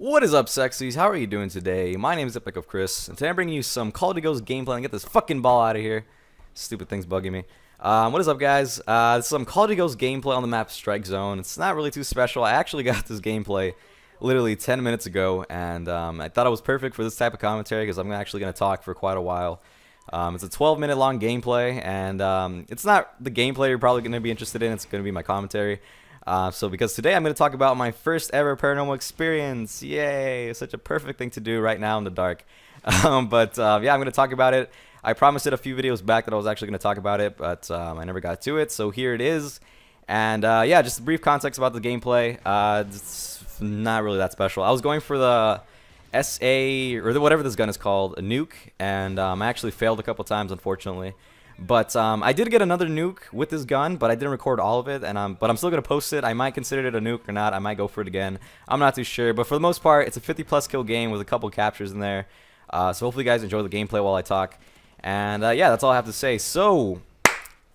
What is up, sexies? How are you doing today? My name is Epic of Chris, and today I'm bringing you some Call of Duty Ghost gameplay and get this fucking ball out of here. Stupid thing's bugging me. What is up, guys? This is some Call of Duty Ghost gameplay on the map Strike Zone. It's not really too special. I actually got this gameplay literally 10 minutes ago, and I thought it was perfect for this type of commentary because I'm actually going to talk for quite a while. It's a 12-minute long gameplay, and it's not the gameplay you're probably going to be interested in. It's going to be my commentary. Because today I'm going to talk about my first ever paranormal experience. Yay! Such a perfect thing to do right now in the dark. Yeah, I'm going to talk about it. I promised it a few videos back that I was actually going to talk about it, but I never got to it. So here it is. And yeah, just a brief context about the gameplay. It's not really that special. I was going for the SA, or whatever this gun is called, a nuke, and I actually failed a couple times, unfortunately. But I did get another nuke with this gun, but I didn't record all of it, and but I'm still gonna post it. I might consider it a nuke or not. I might go for it again. I'm not too sure, but for the most part, it's a 50+ kill game with a couple captures in there. So hopefully, you guys enjoy the gameplay while I talk. And yeah, that's all I have to say. So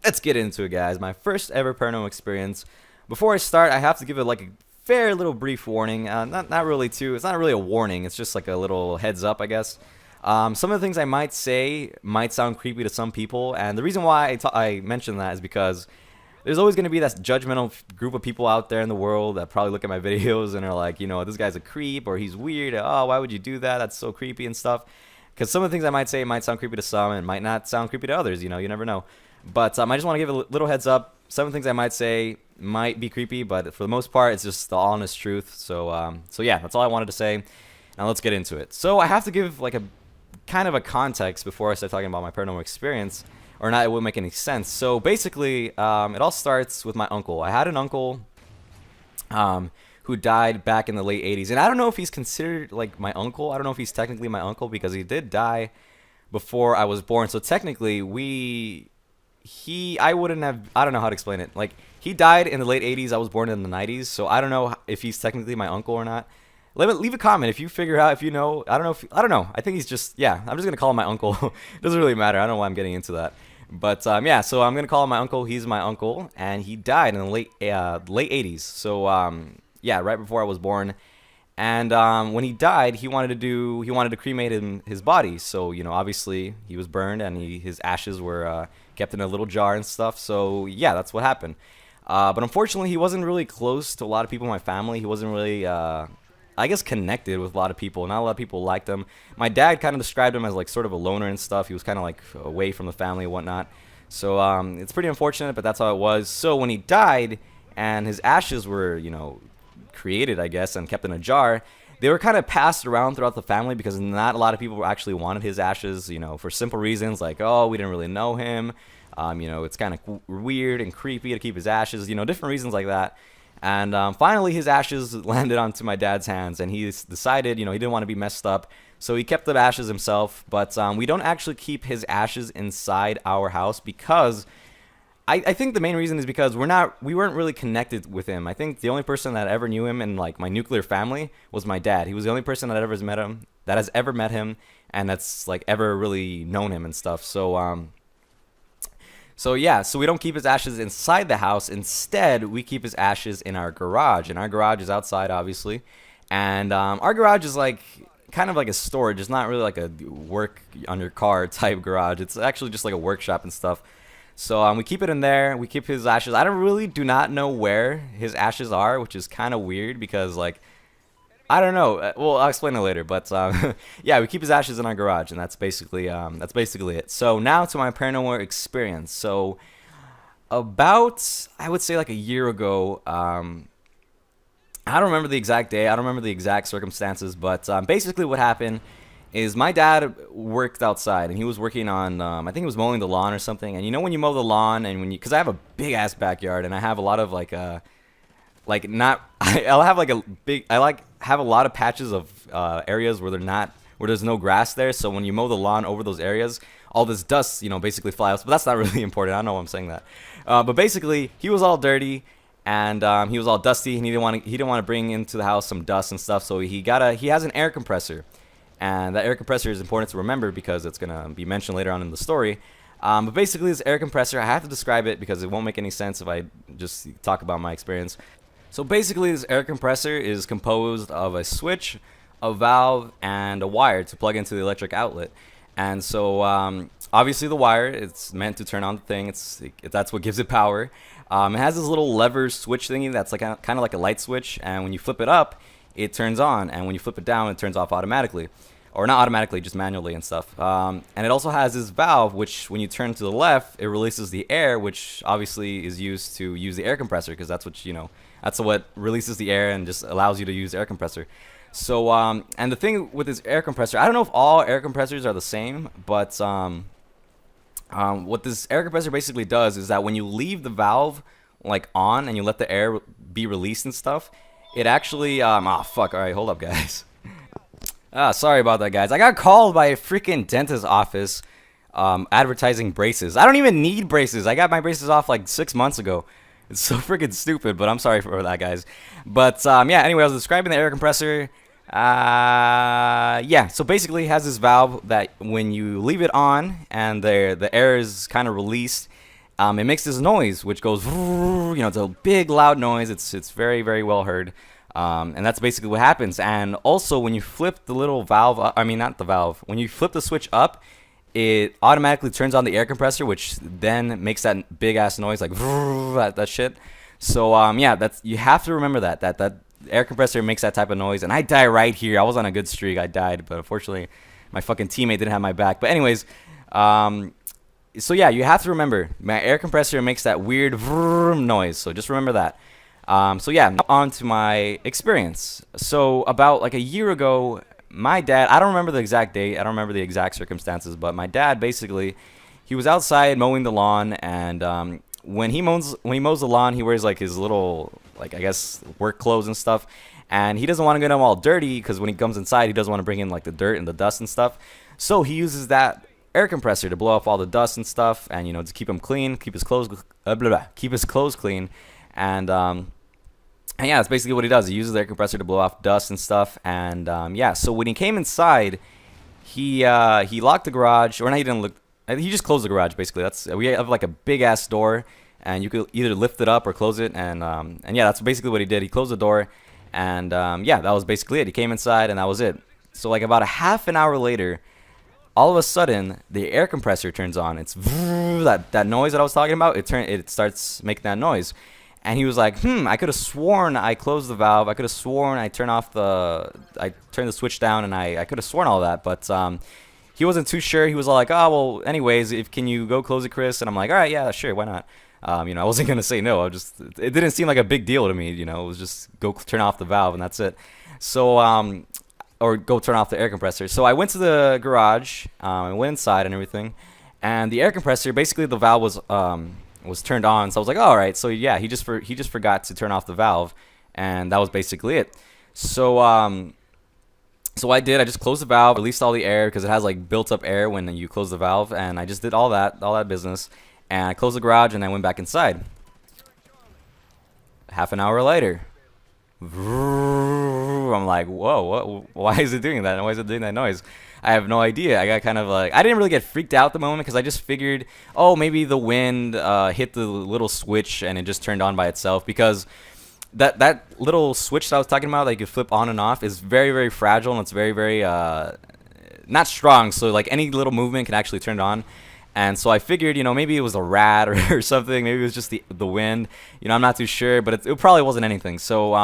let's get into it, guys. My first ever paranormal experience. Before I start, I have to give it like a fair little brief warning. Not really too. It's not really a warning. It's just like a little heads up, I guess. Some of the things I might say might sound creepy to some people, and the reason why I mention that is because there's always going to be that judgmental group of people out there in the world that probably look at my videos and are like, you know, this guy's a creep or he's weird. Oh, why would you do that? That's so creepy and stuff. Because some of the things I might say might sound creepy to some and might not sound creepy to others. You know, you never know. But I just want to give a little heads up. Some of the things I might say might be creepy, but for the most part, it's just the honest truth. So yeah, that's all I wanted to say. Now let's get into it. So I have to give like a kind of a context before I start talking about my paranormal experience, or not, it wouldn't make any sense. So basically, it all starts with my uncle. I had an uncle who died back in the late 80s, and I don't know if he's considered like my uncle. I don't know if he's technically my uncle because he did die before I was born. So technically, I wouldn't have, I don't know how to explain it. Like, he died in the late 80s, I was born in the 90s, so I don't know if he's technically my uncle or not. Leave a comment if you figure out, if you know. I don't know. I think he's just, yeah, I'm just going to call him my uncle. It doesn't really matter. I don't know why I'm getting into that. But yeah, so I'm going to call him my uncle. He's my uncle, and he died in the late 80s. So yeah, right before I was born. And when he died, he wanted to cremate his body. So, you know, obviously he was burned, and his ashes were kept in a little jar and stuff. So yeah, that's what happened. But unfortunately, he wasn't really close to a lot of people in my family. He wasn't really I guess connected with a lot of people. Not a lot of people liked him. My dad kind of described him as like sort of a loner and stuff. He was kind of like away from the family and whatnot. So it's pretty unfortunate, but that's how it was. So when he died and his ashes were, you know, created, I guess, and kept in a jar, they were kind of passed around throughout the family because not a lot of people actually wanted his ashes, you know, for simple reasons like, oh, we didn't really know him. You know, it's kind of weird and creepy to keep his ashes, you know, different reasons like that. And finally, his ashes landed onto my dad's hands, and he decided, you know, he didn't want to be messed up, so he kept the ashes himself. But we don't actually keep his ashes inside our house because I think the main reason is because we weren't really connected with him. I think the only person that ever knew him in like my nuclear family was my dad. He was the only person that has ever met him, and that's like ever really known him and stuff. So yeah, so we don't keep his ashes inside the house. Instead, we keep his ashes in our garage. And our garage is outside, obviously. And our garage is like kind of like a storage. It's not really like a work on your car type garage. It's actually just like a workshop and stuff. So we keep it in there. We keep his ashes. I do not know where his ashes are, which is kind of weird because like, I don't know. Well, I'll explain it later. But yeah, we keep his ashes in our garage, and that's basically it. So now to my paranormal experience. So about, I would say like a year ago. I don't remember the exact day. I don't remember the exact circumstances. But basically, what happened is my dad worked outside, and he was working on. I think he was mowing the lawn or something. And you know when you mow the lawn, and because I have a big ass backyard, and I have a lot of I'll have like a big, have a lot of patches of areas where there's no grass there. So when you mow the lawn over those areas, all this dust, you know, basically flies. But that's not really important. I don't know why I'm saying that. But basically, he was all dirty and he was all dusty, and he didn't want to bring into the house some dust and stuff. So he has an air compressor, and that air compressor is important to remember because it's gonna be mentioned later on in the story. But basically, this air compressor, I have to describe it because it won't make any sense if I just talk about my experience. So basically, this air compressor is composed of a switch, a valve, and a wire to plug into the electric outlet. And so, obviously, the wire, it's meant to turn on the thing. That's what gives it power. It has this little lever switch thingy that's like kind of like a light switch, and when you flip it up, it turns on, and when you flip it down, it turns off automatically, or not automatically, just manually and stuff. And it also has this valve, which when you turn to the left, it releases the air, which obviously is used to use the air compressor, because that's what that's what releases the air and just allows you to use the air compressor. So, and the thing with this air compressor, I don't know if all air compressors are the same, but what this air compressor basically does is that when you leave the valve like on and you let the air be released and stuff, it actually fuck, all right, hold up, guys. Sorry about that, guys. I got called by a freaking dentist office advertising braces. I don't even need braces. I got my braces off like 6 months ago. It's so freaking stupid, but I'm sorry for that, guys. But yeah, anyway, I was describing the air compressor. Yeah, so basically it has this valve that when you leave it on and the air is kind of released, it makes this noise which goes, it's a big loud noise. It's very, very well heard. And that's basically what happens. And also when you flip the little valve, I mean not the valve, when you flip the switch up, it automatically turns on the air compressor, which then makes that big ass noise like that shit. So yeah, you have to remember that air compressor makes that type of noise. And I die right here. I was on a good streak. I died, but unfortunately my fucking teammate didn't have my back. But anyways, so yeah, you have to remember my air compressor makes that weird noise. So just remember that. So yeah, on to my experience. So about like a year ago, my dad, I don't remember the exact date, I don't remember the exact circumstances, but my dad basically, he was outside mowing the lawn, and when he mows the lawn, he wears like his little, like I guess work clothes and stuff, and he doesn't want to get them all dirty because when he comes inside, he doesn't want to bring in like the dirt and the dust and stuff. So he uses that air compressor to blow off all the dust and stuff, and to keep him clean, keep his clothes clean, and yeah, that's basically what he does. He uses the air compressor to blow off dust and stuff. And yeah, so when he came inside, he locked the garage, or no, he didn't look. He just closed the garage. Basically, we have like a big ass door, and you could either lift it up or close it. And yeah, that's basically what he did. He closed the door, and yeah, that was basically it. He came inside, and that was it. So like about a half an hour later, all of a sudden the air compressor turns on. It's that noise that I was talking about. It starts making that noise. And he was like, I could have sworn I closed the valve. I could have sworn I turned the switch down, and I could have sworn all that. But he wasn't too sure. He was all like, oh, well, anyways, can you go close it, Chris? And I'm like, all right, yeah, sure, why not? I wasn't going to say no. It didn't seem like a big deal to me. It was just go turn off the valve, and that's it. So, or go turn off the air compressor. So I went to the garage, I went inside and everything. And the air compressor, basically the valve was turned on, so I was like, oh, all right. So yeah, he just forgot to turn off the valve, and that was basically it. So so I just closed the valve, released all the air because it has like built up air when you close the valve, and I just did all that business, and I closed the garage and I went back inside. Half an hour later, I'm like, whoa, what? Why is it doing that? Why is it doing that noise? I have no idea. I got kind of like, I didn't really get freaked out at the moment because I just figured, oh, maybe the wind hit the little switch and it just turned on by itself, because that little switch that I was talking about that you could flip on and off is very, very fragile, and it's very, very not strong. So like any little movement can actually turn it on. And so I figured, maybe it was a rat or something. Maybe it was just the wind. I'm not too sure, but it probably wasn't anything. So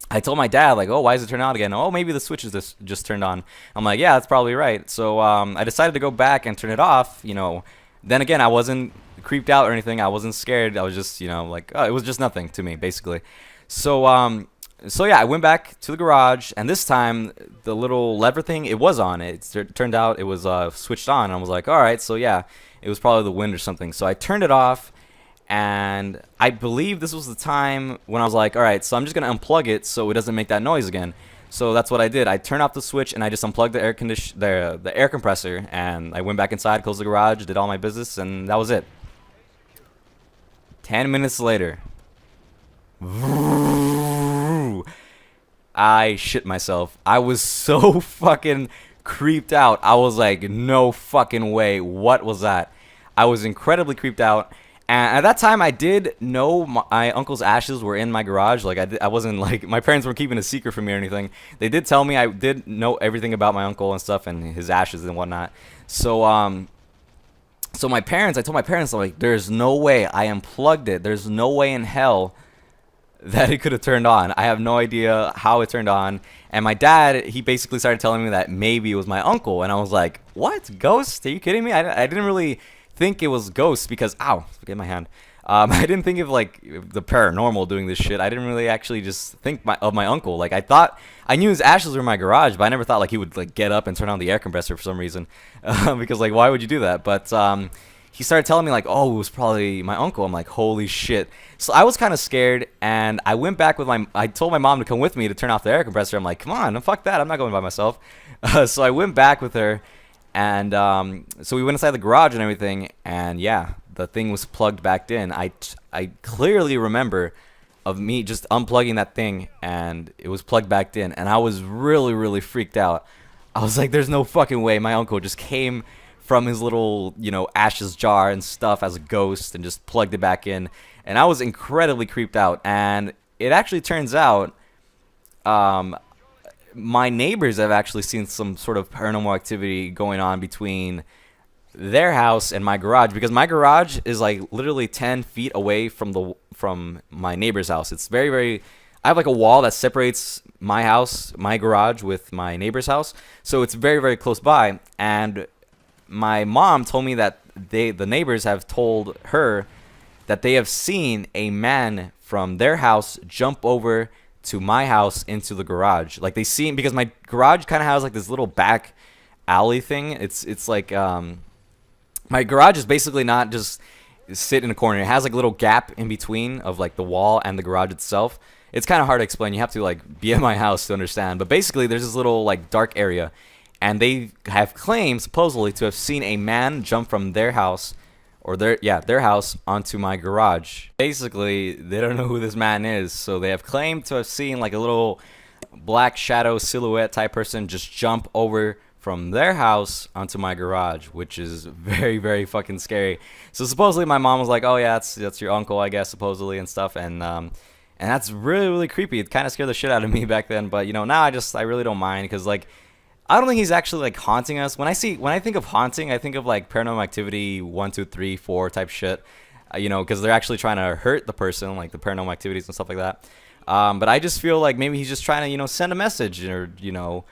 I told my dad, like, oh, why is it turned on again? Oh, maybe the switch is just turned on. I'm like, yeah, that's probably right. So I decided to go back and turn it off. Then again, I wasn't creeped out or anything. I wasn't scared. I was just, like, oh, it was just nothing to me, basically. So so yeah, I went back to the garage, and this time the little lever thing, it was on. It turned out it was switched on. And I was like, all right, so yeah, it was probably the wind or something. So I turned it off. And I believe this was the time when I was like, all right, so I'm just going to unplug it so it doesn't make that noise again. So that's what I did. I turned off the switch, and I just unplugged the air compressor, and I went back inside, closed the garage, did all my business, and that was it. 10 minutes later, I shit myself. I was so fucking creeped out. I was like, no fucking way. What was that? I was incredibly creeped out. And at that time, I did know my uncle's ashes were in my garage. Like I wasn't like my parents weren't keeping a secret from me or anything. They did tell me I did know everything about my uncle and stuff and his ashes and whatnot. So so I told my parents, like, there's no way I unplugged it. There's no way in hell that it could have turned on. I have no idea how it turned on. And my dad, he basically started telling me that maybe it was my uncle. And I was like, what? Ghost? Are you kidding me? I didn't really think it was ghosts because, ow, forget my hand. I didn't think of like the paranormal doing this shit. I didn't really actually just think of my uncle. Like I knew his ashes were in my garage, but I never thought like he would like get up and turn on the air compressor for some reason, because like why would you do that? But he started telling me like, oh, it was probably my uncle. I'm like, holy shit. So I was kind of scared, and I went back with I told my mom to come with me to turn off the air compressor. I'm like, come on, fuck that. I'm not going by myself. So I went back with her, and so we went inside the garage and everything, and yeah, the thing was plugged back in. I clearly remember of me just unplugging that thing, and it was plugged back in, and I was really, really freaked out. I was like, there's no fucking way my uncle just came from his little, you know, ashes jar and stuff as a ghost and just plugged it back in. And I was incredibly creeped out. And it actually turns out my neighbors have actually seen some sort of paranormal activity going on between their house and my garage, because my garage is like literally 10 feet away from my neighbor's house. It's very, very, I have like a wall that separates my house, my garage, with my neighbor's house, so it's very, very close by. And my mom told me that the neighbors have told her that they have seen a man from their house jump over to my house into the garage. Like they seen, because my garage kind of has like this little back alley thing. It's like my garage is basically not just sit in a corner. It has like a little gap in between of like the wall and the garage itself. It's kind of hard to explain. You have to like be at my house to understand. But basically, there's this little like dark area, and they have claimed supposedly to have seen a man jump from their house, or their house, onto my garage. Basically, they don't know who this man is, so they have claimed to have seen like a little black shadow silhouette type person just jump over from their house onto my garage, which is very, very fucking scary. So supposedly my mom was like, oh yeah, that's your uncle, I guess, supposedly, and stuff. And that's really, really creepy. It kind of scared the shit out of me back then, but you know, now I really don't mind, because like I don't think he's actually like haunting us. When I think of haunting, I think of like Paranormal Activity 1, 2, 3, 4 type shit, you know, because they're actually trying to hurt the person, like the Paranormal Activities and stuff like that. But I just feel like maybe he's just trying to, you know, send a message, or, you know,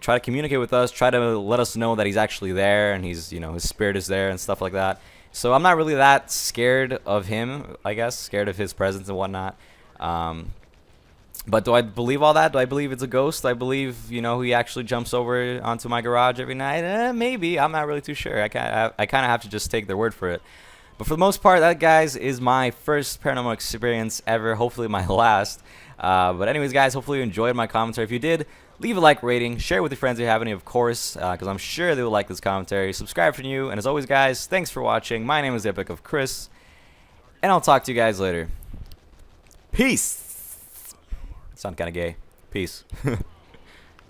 try to communicate with us, try to let us know that he's actually there, and he's, you know, his spirit is there and stuff like that. So I'm not really that scared of him, I guess, scared of his presence and whatnot. But do I believe all that? Do I believe it's a ghost? Do I believe, you know, he actually jumps over onto my garage every night? Maybe. I'm not really too sure. I kind of have to just take their word for it. But for the most part, that, guys, is my first paranormal experience ever. Hopefully my last. But anyways, guys, hopefully you enjoyed my commentary. If you did, leave a like, rating, share with your friends if you have any, of course, because I'm sure they will like this commentary. Subscribe for new. And as always, guys, thanks for watching. My name is Epic of Chris, and I'll talk to you guys later. Peace. Sound kind of gay. Peace.